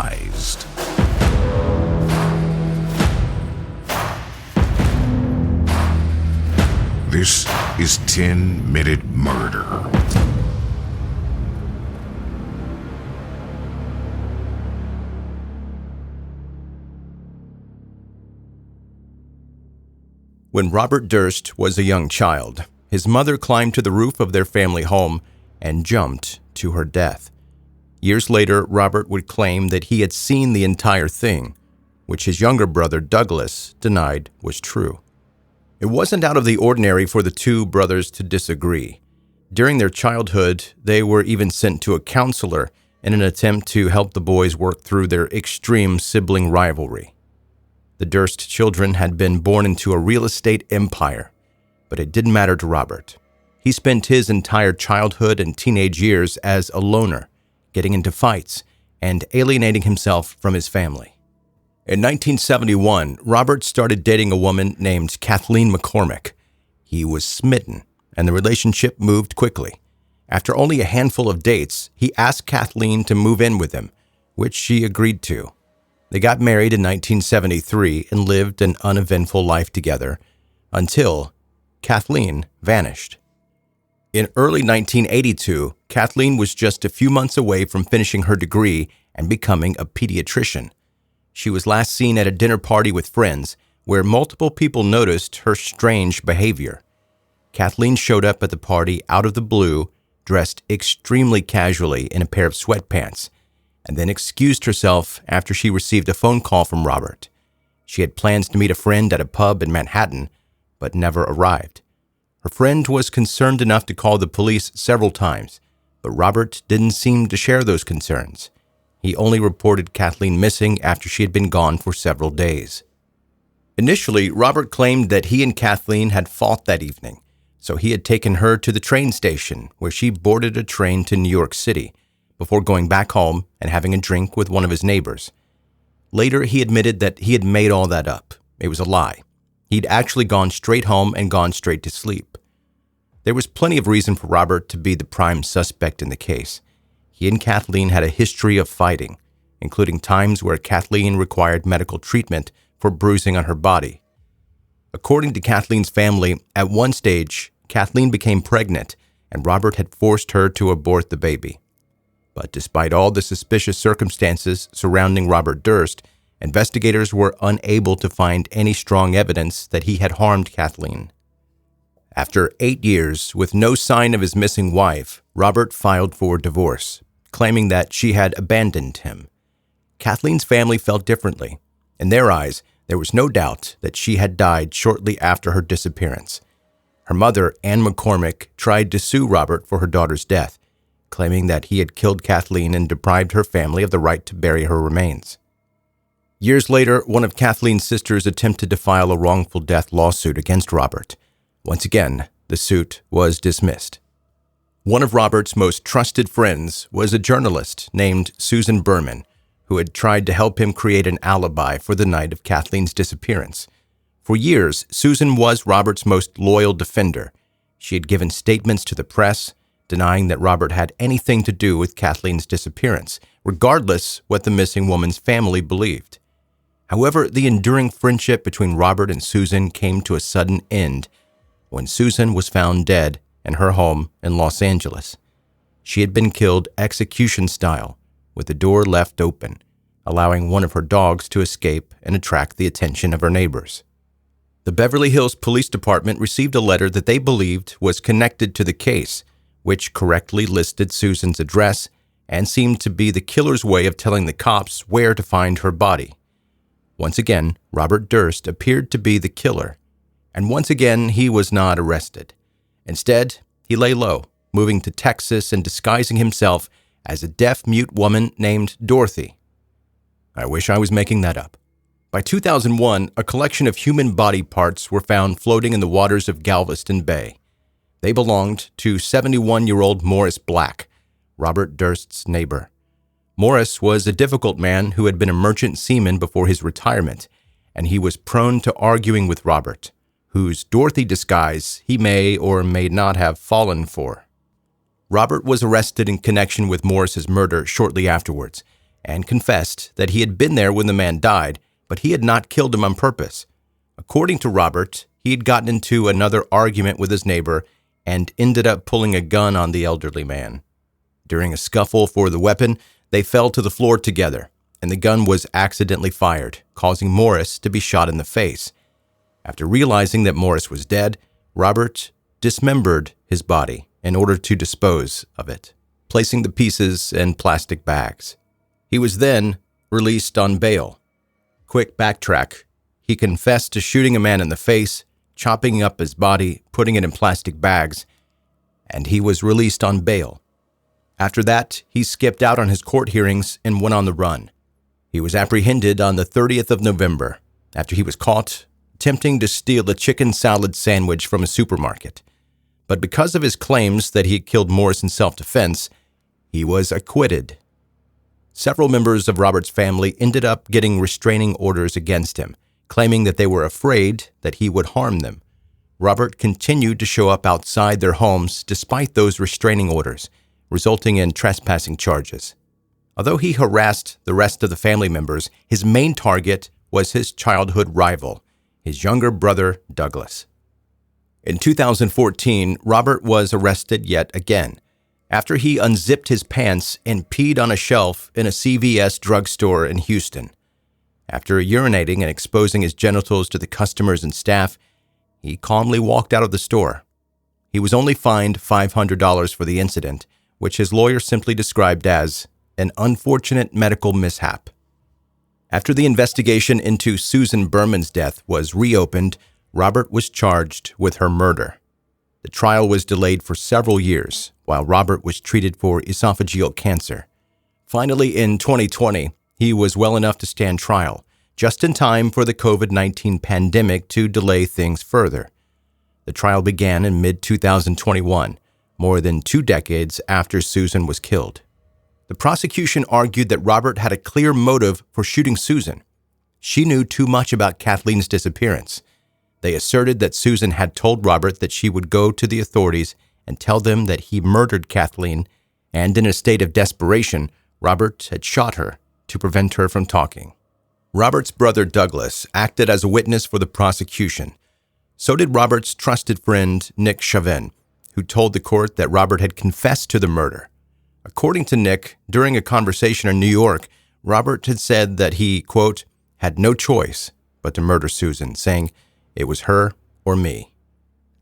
advised. This is 10-Minute Murder. When Robert Durst was a young child, his mother climbed to the roof of their family home and jumped to her death. Years later, Robert would claim that he had seen the entire thing, which his younger brother Douglas denied was true. It wasn't out of the ordinary for the two brothers to disagree. During their childhood, they were even sent to a counselor in an attempt to help the boys work through their extreme sibling rivalry. The Durst children had been born into a real estate empire, but it didn't matter to Robert. He spent his entire childhood and teenage years as a loner, getting into fights and alienating himself from his family. In 1971, Robert started dating a woman named Kathleen McCormick. He was smitten, and the relationship moved quickly. After only a handful of dates, he asked Kathleen to move in with him, which she agreed to. They got married in 1973 and lived an uneventful life together until Kathleen vanished. In early 1982, Kathleen was just a few months away from finishing her degree and becoming a pediatrician. She was last seen at a dinner party with friends, where multiple people noticed her strange behavior. Kathleen showed up at the party out of the blue, dressed extremely casually in a pair of sweatpants, and then excused herself after she received a phone call from Robert. She had plans to meet a friend at a pub in Manhattan, but never arrived. Her friend was concerned enough to call the police several times, but Robert didn't seem to share those concerns. He only reported Kathleen missing after she had been gone for several days. Initially, Robert claimed that he and Kathleen had fought that evening, so he had taken her to the train station where she boarded a train to New York City before going back home and having a drink with one of his neighbors. Later, he admitted that he had made all that up. It was a lie. He'd actually gone straight home and gone straight to sleep. There was plenty of reason for Robert to be the prime suspect in the case. He and Kathleen had a history of fighting, including times where Kathleen required medical treatment for bruising on her body. According to Kathleen's family, at one stage, Kathleen became pregnant, and Robert had forced her to abort the baby. But despite all the suspicious circumstances surrounding Robert Durst, investigators were unable to find any strong evidence that he had harmed Kathleen. After 8 years with no sign of his missing wife, Robert filed for divorce, claiming that she had abandoned him. Kathleen's family felt differently. In their eyes, there was no doubt that she had died shortly after her disappearance. Her mother, Ann McCormick, tried to sue Robert for her daughter's death, claiming that he had killed Kathleen and deprived her family of the right to bury her remains. Years later, one of Kathleen's sisters attempted to file a wrongful death lawsuit against Robert. Once again, the suit was dismissed. One of Robert's most trusted friends was a journalist named Susan Berman, who had tried to help him create an alibi for the night of Kathleen's disappearance. For years, Susan was Robert's most loyal defender. She had given statements to the press, denying that Robert had anything to do with Kathleen's disappearance, regardless what the missing woman's family believed. However, the enduring friendship between Robert and Susan came to a sudden end when Susan was found dead in her home in Los Angeles. She had been killed execution style, with the door left open, allowing one of her dogs to escape and attract the attention of her neighbors. The Beverly Hills Police Department received a letter that they believed was connected to the case, which correctly listed Susan's address and seemed to be the killer's way of telling the cops where to find her body. Once again, Robert Durst appeared to be the killer, and once again he was not arrested. Instead, he lay low, moving to Texas and disguising himself as a deaf-mute woman named Dorothy. I wish I was making that up. By 2001, a collection of human body parts were found floating in the waters of Galveston Bay. They belonged to 71-year-old Morris Black, Robert Durst's neighbor. Morris was a difficult man who had been a merchant seaman before his retirement, and he was prone to arguing with Robert, whose Dorothy disguise he may or may not have fallen for. Robert was arrested in connection with Morris's murder shortly afterwards, and confessed that he had been there when the man died, but he had not killed him on purpose. According to Robert, he had gotten into another argument with his neighbor and ended up pulling a gun on the elderly man. During a scuffle for the weapon, they fell to the floor together, and the gun was accidentally fired, causing Morris to be shot in the face. After realizing that Morris was dead, Robert dismembered his body in order to dispose of it, placing the pieces in plastic bags. He was then released on bail. Quick backtrack. He confessed to shooting a man in the face, chopping up his body, putting it in plastic bags, and he was released on bail. After that, he skipped out on his court hearings and went on the run. He was apprehended on the 30th of November after he was caught attempting to steal a chicken salad sandwich from a supermarket. But because of his claims that he had killed Morris in self-defense, he was acquitted. Several members of Robert's family ended up getting restraining orders against him, claiming that they were afraid that he would harm them. Robert continued to show up outside their homes despite those restraining orders, resulting in trespassing charges. Although he harassed the rest of the family members, his main target was his childhood rival, his younger brother, Douglas. In 2014, Robert was arrested yet again, after he unzipped his pants and peed on a shelf in a CVS drugstore in Houston. After urinating and exposing his genitals to the customers and staff, he calmly walked out of the store. He was only fined $500 for the incident, which his lawyer simply described as an unfortunate medical mishap. After the investigation into Susan Berman's death was reopened, Robert was charged with her murder. The trial was delayed for several years while Robert was treated for esophageal cancer. Finally, in 2020, he was well enough to stand trial, just in time for the COVID-19 pandemic to delay things further. The trial began in mid-2021, more than 2 decades after Susan was killed. The prosecution argued that Robert had a clear motive for shooting Susan. She knew too much about Kathleen's disappearance. They asserted that Susan had told Robert that she would go to the authorities and tell them that he murdered Kathleen, and in a state of desperation, Robert had shot her to prevent her from talking. Robert's brother Douglas acted as a witness for the prosecution. So did Robert's trusted friend Nick Chauvin, who told the court that Robert had confessed to the murder. According to Nick, during a conversation in New York, Robert had said that he, quote, had no choice but to murder Susan, saying it was her or me.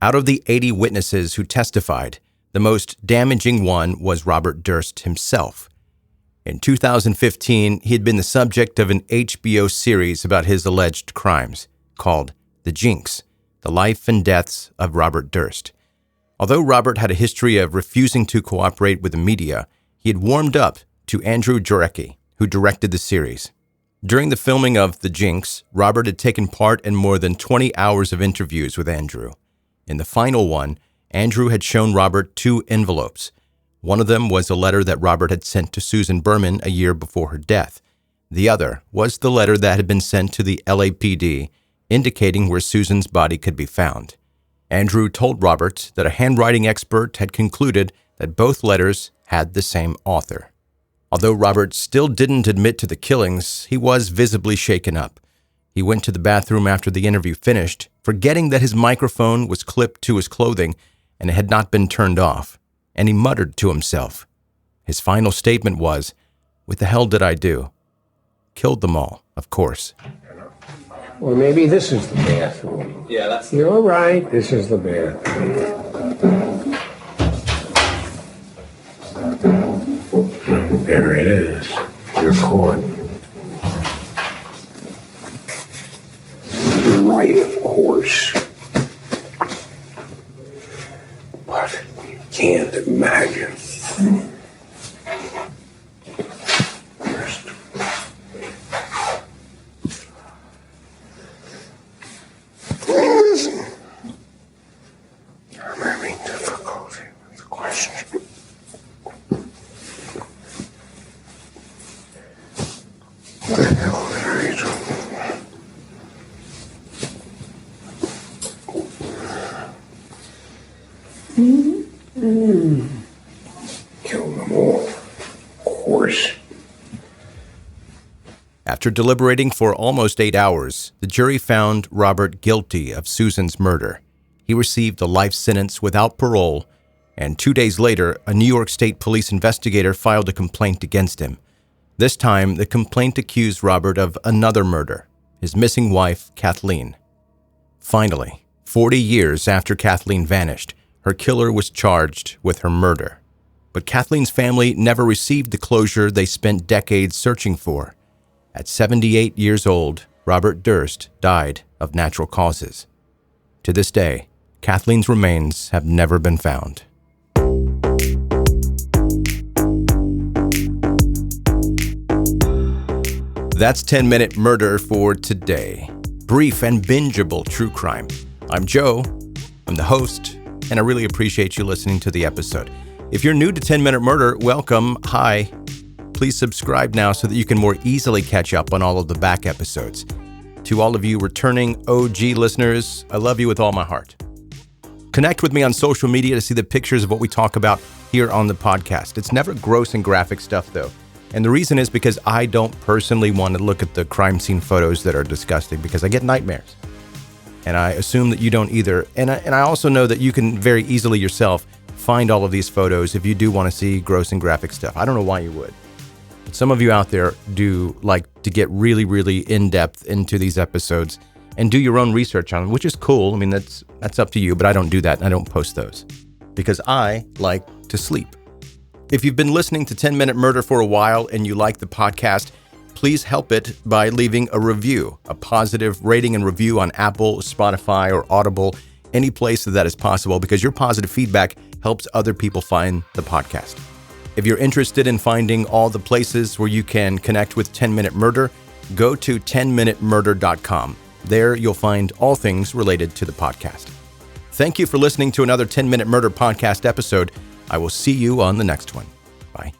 Out of the 80 witnesses who testified, the most damaging one was Robert Durst himself. In 2015, he had been the subject of an HBO series about his alleged crimes, called The Jinx, The Life and Deaths of Robert Durst. Although Robert had a history of refusing to cooperate with the media, he had warmed up to Andrew Jarecki, who directed the series. During the filming of The Jinx, Robert had taken part in more than 20 hours of interviews with Andrew. In the final one, Andrew had shown Robert 2 envelopes. One of them was a letter that Robert had sent to Susan Berman a year before her death. The other was the letter that had been sent to the LAPD, indicating where Susan's body could be found. Andrew told Robert that a handwriting expert had concluded that both letters had the same author. Although Robert still didn't admit to the killings, he was visibly shaken up. He went to the bathroom after the interview finished, forgetting that his microphone was clipped to his clothing and it had not been turned off, and he muttered to himself. His final statement was, "What the hell did I do?" Killed them all, of course. Or maybe this is the bathroom. Yeah, that's... You're right, this is the bathroom. There it is. You're caught. You're right, of course. But you can't imagine. Listen. I'm having difficulty with the question. What the hell did I do? Kill them all, of course. After deliberating for almost 8 hours, the jury found Robert guilty of Susan's murder. He received a life sentence without parole, and 2 days later, a New York State police investigator filed a complaint against him. This time, the complaint accused Robert of another murder, his missing wife, Kathleen. Finally, 40 years after Kathleen vanished, her killer was charged with her murder. But Kathleen's family never received the closure they spent decades searching for. At 78 years old, Robert Durst died of natural causes. To this day, Kathleen's remains have never been found. That's 10-Minute Murder for today. Brief and bingeable true crime. I'm Joe, I'm the host, and I really appreciate you listening to the episode. If you're new to 10-Minute Murder, welcome, hi. Please subscribe now so that you can more easily catch up on all of the back episodes. To all of you returning OG listeners, I love you with all my heart. Connect with me on social media to see the pictures of what we talk about here on the podcast. It's never gross and graphic stuff, though. And the reason is because I don't personally want to look at the crime scene photos that are disgusting because I get nightmares. And I assume that you don't either. And I also know that you can very easily yourself find all of these photos if you do want to see gross and graphic stuff. I don't know why you would. But some of you out there do like to get really, really in-depth into these episodes and do your own research on them, which is cool. I mean, that's up to you, but I don't do that. I don't post those because I like to sleep. If you've been listening to 10-Minute Murder for a while and you like the podcast, please help it by leaving a review, a positive rating and review on Apple, Spotify, or Audible, any place that is possible, because your positive feedback helps other people find the podcast. If you're interested in finding all the places where you can connect with 10-Minute Murder, go to 10minutemurder.com. There you'll find all things related to the podcast. Thank you for listening to another 10-Minute Murder podcast episode. I will see you on the next one. Bye.